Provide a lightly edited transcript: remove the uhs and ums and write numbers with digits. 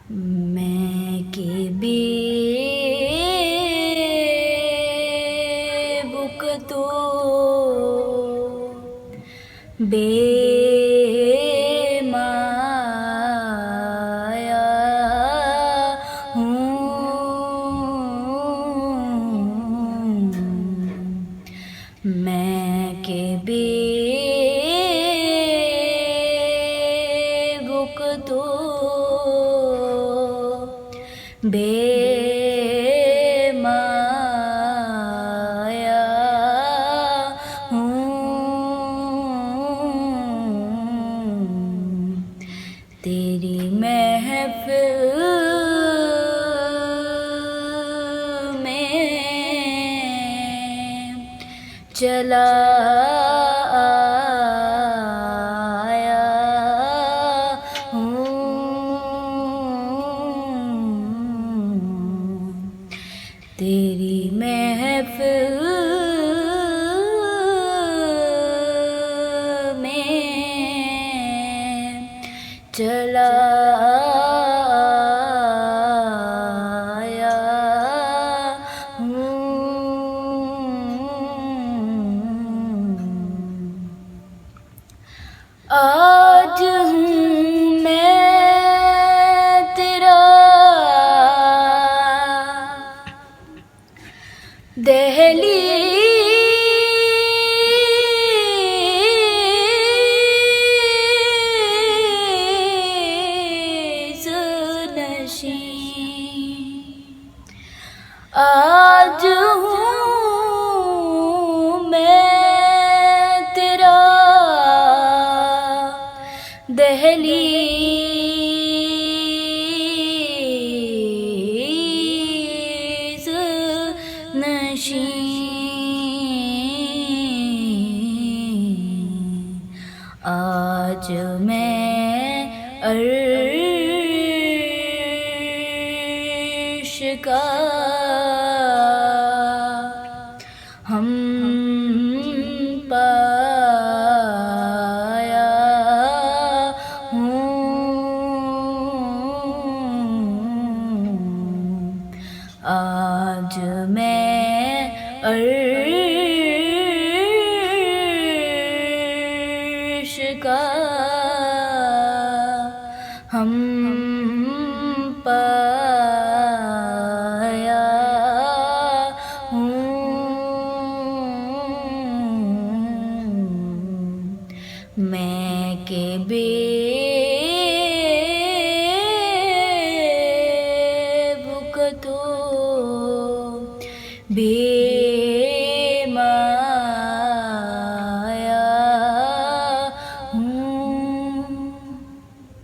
میں کہ بے وقتو بمایا ہوں، میں کہ بے وقتو بمایا ہوں، تیری محفل میں چلا آیا ہوں، تیری محفل میں چلا آیا ہوں، آج ہوں میں تیرا دہلیز نشین، آج ہوں میں تیرا دہلیز نشین، آج میں عرش کا ہم پایا ہوں، آج میں عرش کا ہم پایا ہوں، میں کہ بے وقتو بے